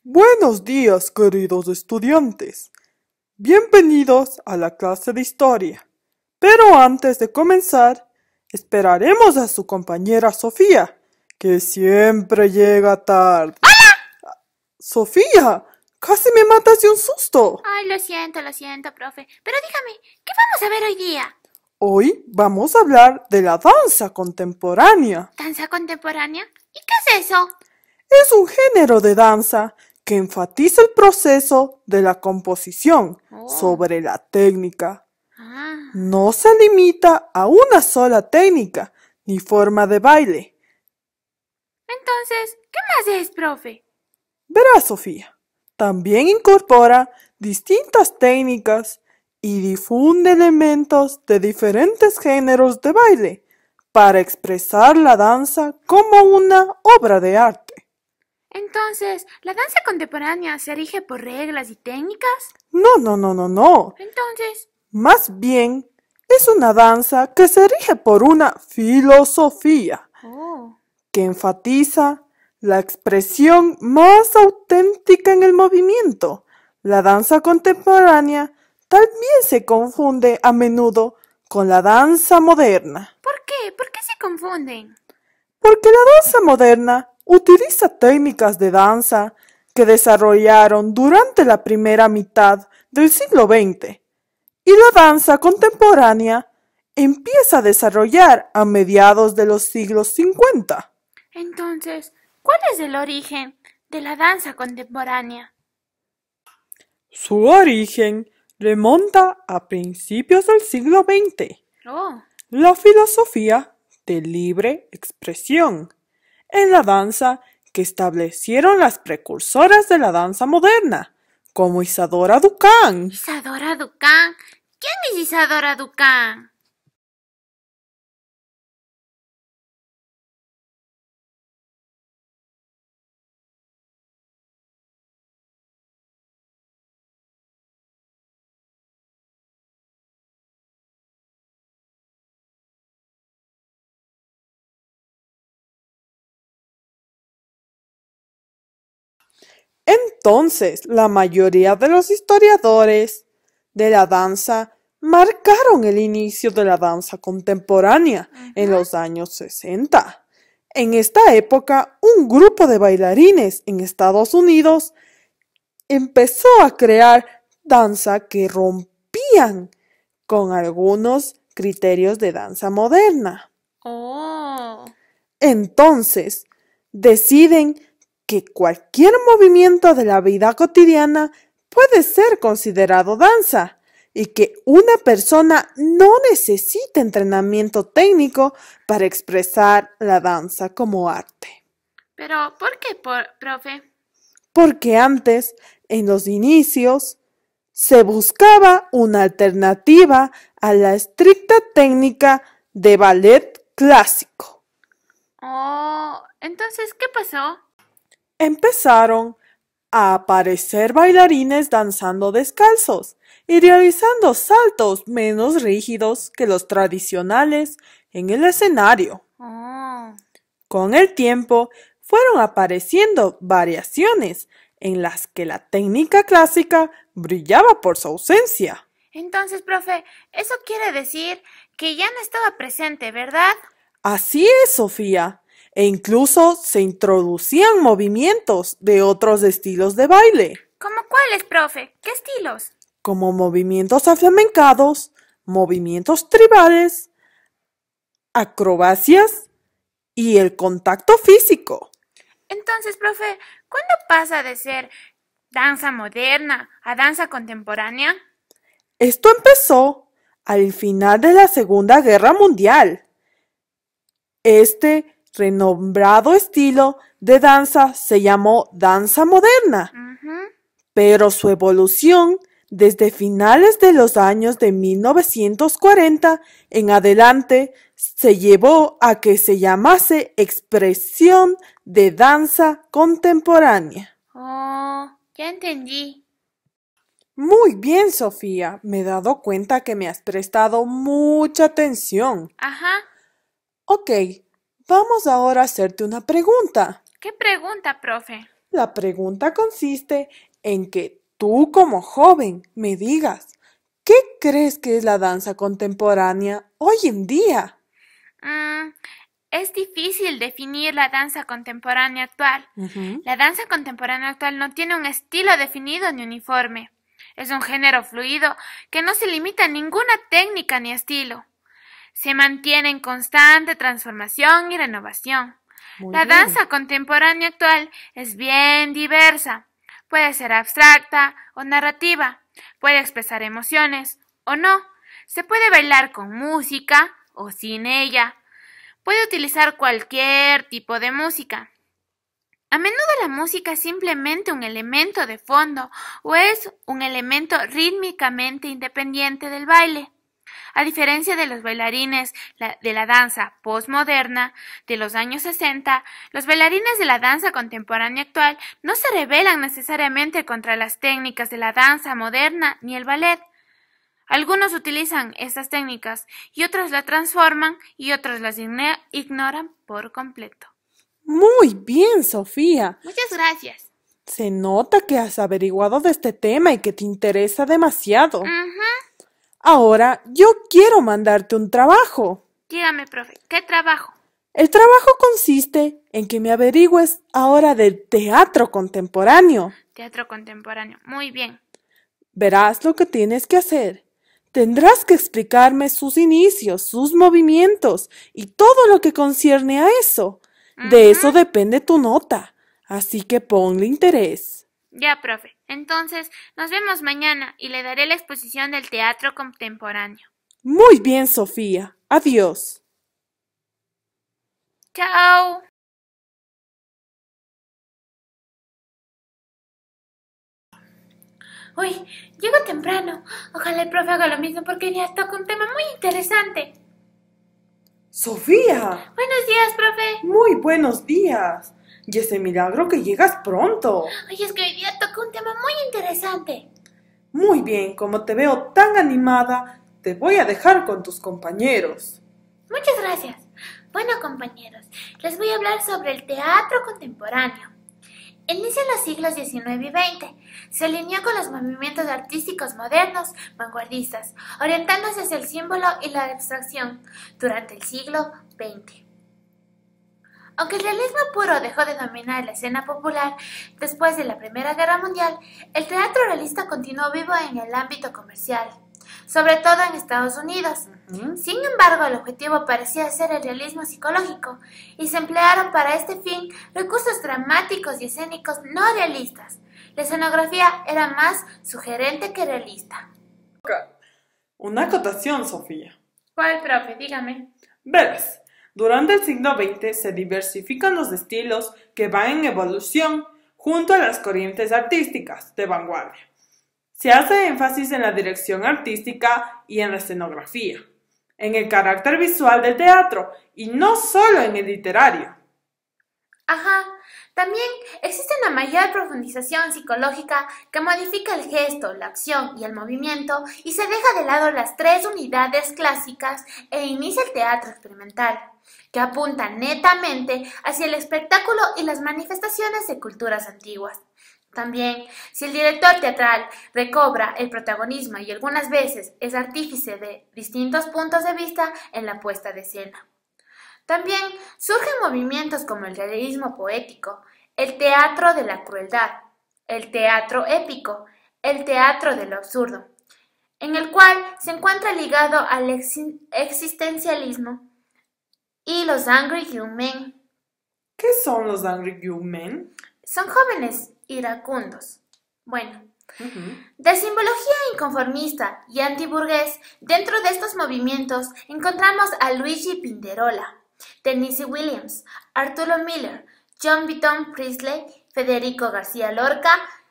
Buenos días, queridos estudiantes. Bienvenidos a la clase de historia. Pero antes de comenzar, esperaremos a su compañera Sofía, que siempre llega tarde. Sofía, casi me matas de un susto. Ay, lo siento, profe. Pero dígame, ¿qué vamos a ver hoy día? Hoy vamos a hablar de la danza contemporánea. ¿Danza contemporánea? ¿Y qué es eso? Es un género de danza que enfatiza el proceso de la composición sobre la técnica. No se limita a una sola técnica ni forma de baile. Entonces, ¿qué más es, profe? Verás, Sofía, también incorpora distintas técnicas y difunde elementos de diferentes géneros de baile para expresar la danza como una obra de arte. Entonces, ¿la danza contemporánea se rige por reglas y técnicas? No. Entonces, Más bien, es una danza que se rige por una filosofía que enfatiza la expresión más auténtica en el movimiento. La danza contemporánea también se confunde a menudo con la danza moderna, ¿por qué? ¿Por qué se confunden? porque la danza moderna utiliza técnicas de danza que desarrollaron durante la primera mitad del siglo XX y la danza contemporánea empieza a desarrollar a mediados de los siglos 50. Entonces, ¿cuál es el origen de la danza contemporánea? Su origen remonta a principios del siglo XX. La filosofía de libre expresión en la danza que establecieron las precursoras de la danza moderna, como Isadora Duncan. ¿Isadora Duncan? ¿Quién es Isadora Duncan? Entonces, la mayoría de los historiadores de la danza marcaron el inicio de la danza contemporánea en los años 60. En esta época, un grupo de bailarines en Estados Unidos empezó a crear danza que rompían con algunos criterios de danza moderna. Entonces, deciden que cualquier movimiento de la vida cotidiana puede ser considerado danza y que una persona no necesita entrenamiento técnico para expresar la danza como arte. ¿Pero por qué, profe? Porque antes, en los inicios, se buscaba una alternativa a la estricta técnica de ballet clásico. Entonces, ¿qué pasó? Empezaron a aparecer bailarines danzando descalzos y realizando saltos menos rígidos que los tradicionales en el escenario. Con el tiempo fueron apareciendo variaciones en las que la técnica clásica brillaba por su ausencia. Entonces, profe, eso quiere decir que ya no estaba presente, ¿verdad? Así es, Sofía. E incluso se introducían movimientos de otros estilos de baile. ¿Cómo cuáles, profe? ¿Qué estilos? Como movimientos aflamencados, movimientos tribales, acrobacias y el contacto físico. Entonces, profe, ¿cuándo pasa de ser danza moderna a danza contemporánea? Esto empezó al final de la Segunda Guerra Mundial. Este renombrado estilo de danza se llamó danza moderna, pero su evolución desde finales de los años de 1940 en adelante se llevó a que se llamase expresión de danza contemporánea. Ya entendí. Muy bien, Sofía. Me he dado cuenta que me has prestado mucha atención. Ok, vamos ahora a hacerte una pregunta. ¿Qué pregunta, profe? La pregunta consiste en que tú como joven me digas, ¿qué crees que es la danza contemporánea hoy en día? Mm, es difícil definir la danza contemporánea actual. Ujú. La danza contemporánea actual no tiene un estilo definido ni uniforme. Es un género fluido que no se limita a ninguna técnica ni estilo. Se mantiene en constante transformación y renovación. Muy La bien. danza contemporánea actual es bien diversa. Puede ser abstracta o narrativa. Puede expresar emociones o no. Se puede bailar con música o sin ella. Puede utilizar cualquier tipo de música. A menudo la música es simplemente un elemento de fondo o es un elemento rítmicamente independiente del baile. A diferencia de los bailarines de la danza postmoderna de los años 60, los bailarines de la danza contemporánea actual no se rebelan necesariamente contra las técnicas de la danza moderna ni el ballet. Algunos utilizan estas técnicas y otros las transforman y otros las ignoran por completo. Muy bien, Sofía. Muchas gracias. Se nota que has averiguado de este tema y que te interesa demasiado. Ahora yo quiero mandarte un trabajo. Dígame, profe, ¿qué trabajo? El trabajo consiste en que me averigües ahora del teatro contemporáneo. Teatro contemporáneo. Muy bien. Verás lo que tienes que hacer. Tendrás que explicarme sus inicios, sus movimientos y todo lo que concierne a eso. De eso depende tu nota, así que ponle interés. Ya, profe. Entonces, nos vemos mañana y le daré la exposición del teatro contemporáneo. Muy bien, Sofía. Adiós. Chao. Uy, llego temprano. Ojalá el profe haga lo mismo porque ya toca un tema muy interesante. Sofía, Buenos días, profe. muy buenos días. Y ese milagro que llegas pronto. Oye, es que hoy día toca un tema muy interesante. Muy bien, como te veo tan animada, te voy a dejar con tus compañeros. Muchas gracias. Bueno, compañeros, les voy a hablar sobre el teatro contemporáneo. Inicia en los siglos XIX y XX. Se alineó con los movimientos artísticos modernos, vanguardistas, orientándose hacia el símbolo y la abstracción durante el siglo XX. Aunque el realismo puro dejó de dominar la escena popular después de la Primera Guerra Mundial, el teatro realista continuó vivo en el ámbito comercial, sobre todo en Estados Unidos. Sin embargo, el objetivo parecía ser el realismo psicológico, y se emplearon para este fin recursos dramáticos y escénicos no realistas. La escenografía era más sugerente que realista. Una acotación, Sofía. ¿Cuál, profe? Dígame. Verás, durante el siglo XX se diversifican los estilos que van en evolución junto a las corrientes artísticas de vanguardia. Se hace énfasis en la dirección artística y en la escenografía, en el carácter visual del teatro y no solo en el literario. Ajá. También existe una mayor profundización psicológica que modifica el gesto, la acción y el movimiento y se deja de lado las tres unidades clásicas e inicia el teatro experimental, que apunta netamente hacia el espectáculo y las manifestaciones de culturas antiguas. También, si el director teatral recobra el protagonismo y algunas veces es artífice de distintos puntos de vista en la puesta de escena. También surgen movimientos como el realismo poético, el teatro de la crueldad, el teatro épico, el teatro de lo absurdo, en el cual se encuentra ligado al existencialismo y los Angry Young Men. ¿Qué son los Angry Young Men? Son jóvenes iracundos. Bueno, de simbología inconformista y antiburgués, dentro de estos movimientos encontramos a Luigi Pinderola, Tennessee Williams, Arturo Miller, John Byron Priestley, Federico García Lorca,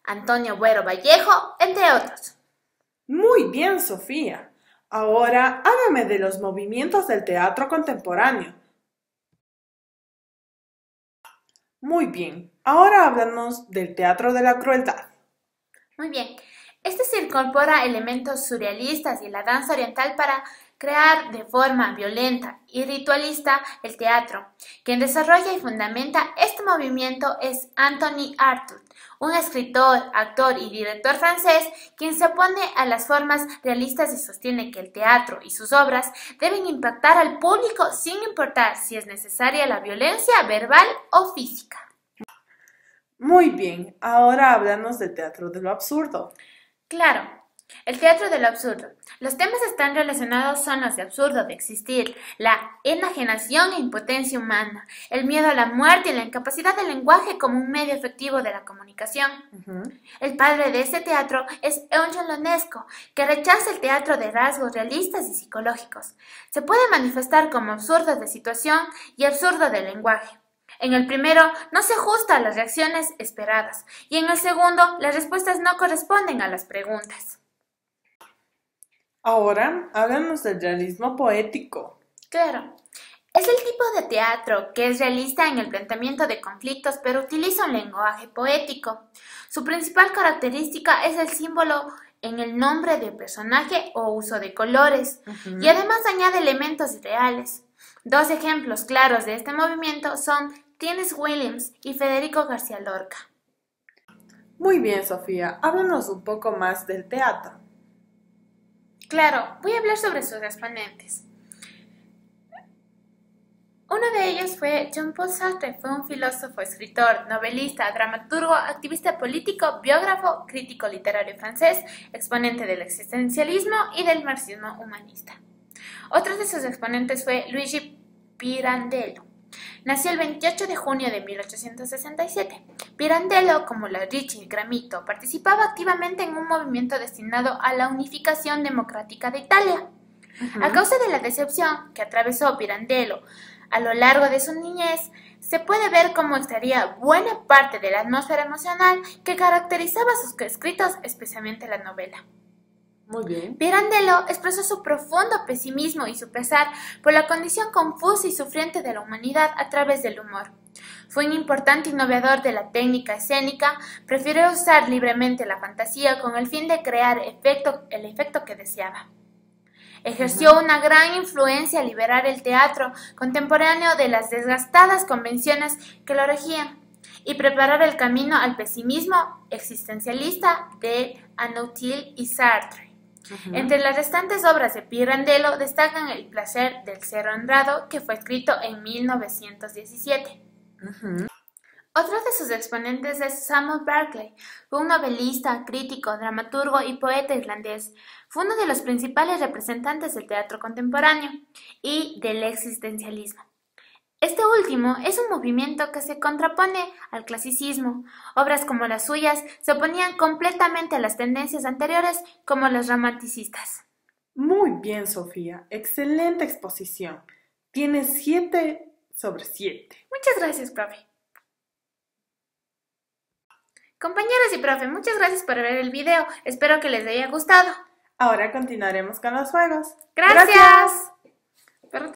Antonio Buero Vallejo, entre otros. Muy bien, Sofía. Ahora háblame de los movimientos del teatro contemporáneo. Muy bien. Ahora háblanos del teatro de la crueldad. Muy bien. Este se incorpora elementos surrealistas y la danza oriental para crear de forma violenta y ritualista el teatro. Quien desarrolla y fundamenta este movimiento es Anthony Artaud, un escritor, actor y director francés quien se opone a las formas realistas y sostiene que el teatro y sus obras deben impactar al público sin importar si es necesaria la violencia verbal o física. Muy bien, ahora háblanos del teatro de lo absurdo. Claro, el teatro de lo absurdo. Los temas están relacionados son los de absurdo de existir, la enajenación e impotencia humana, el miedo a la muerte y la incapacidad del lenguaje como un medio efectivo de la comunicación. El padre de este teatro es Eugene Ionesco, que rechaza el teatro de rasgos realistas y psicológicos. Se puede manifestar como absurdo de situación y absurdo de lenguaje. En el primero no se ajusta a las reacciones esperadas y en el segundo las respuestas no corresponden a las preguntas. Ahora, háblanos del realismo poético. Claro, es el tipo de teatro que es realista en el planteamiento de conflictos pero utiliza un lenguaje poético. Su principal característica es el símbolo en el nombre del personaje o uso de colores y además añade elementos irreales. Dos ejemplos claros de este movimiento son Tennessee Williams y Federico García Lorca. Muy bien, Sofía, háblanos un poco más del teatro. Claro, voy a hablar sobre sus exponentes. Uno de ellos fue Jean-Paul Sartre, fue un filósofo, escritor, novelista, dramaturgo, activista político, biógrafo, crítico literario francés, exponente del existencialismo y del marxismo humanista. Otro de sus exponentes fue Luigi Pirandello. Nació el 28 de junio de 1867. Pirandello, como la Ricci Gramito, participaba activamente en un movimiento destinado a la unificación democrática de Italia. A causa de la decepción que atravesó Pirandello a lo largo de su niñez, se puede ver cómo extraía buena parte de la atmósfera emocional que caracterizaba sus escritos, especialmente la novela. Muy bien. Pirandello expresó su profundo pesimismo y su pesar por la condición confusa y sufriente de la humanidad a través del humor. Fue un importante innovador de la técnica escénica, prefirió usar libremente la fantasía con el fin de crear el efecto que deseaba. Ejerció una gran influencia al liberar el teatro contemporáneo de las desgastadas convenciones que lo regían y preparar el camino al pesimismo existencialista de Anquetil y Sartre. Entre las restantes obras de Pirandello destacan El placer del ser honrado, que fue escrito en 1917. Otro de sus exponentes es Samuel Barclay, fue un novelista, crítico, dramaturgo y poeta irlandés. Fue uno de los principales representantes del teatro contemporáneo y del existencialismo. Este último es un movimiento que se contrapone al clasicismo. Obras como las suyas se oponían completamente a las tendencias anteriores como los romanticistas. Muy bien, Sofía. Excelente exposición. Tienes 7 sobre 7. Muchas gracias, profe. Compañeros y profe, muchas gracias por ver el video. Espero que les haya gustado. Ahora continuaremos con los juegos. ¡Gracias!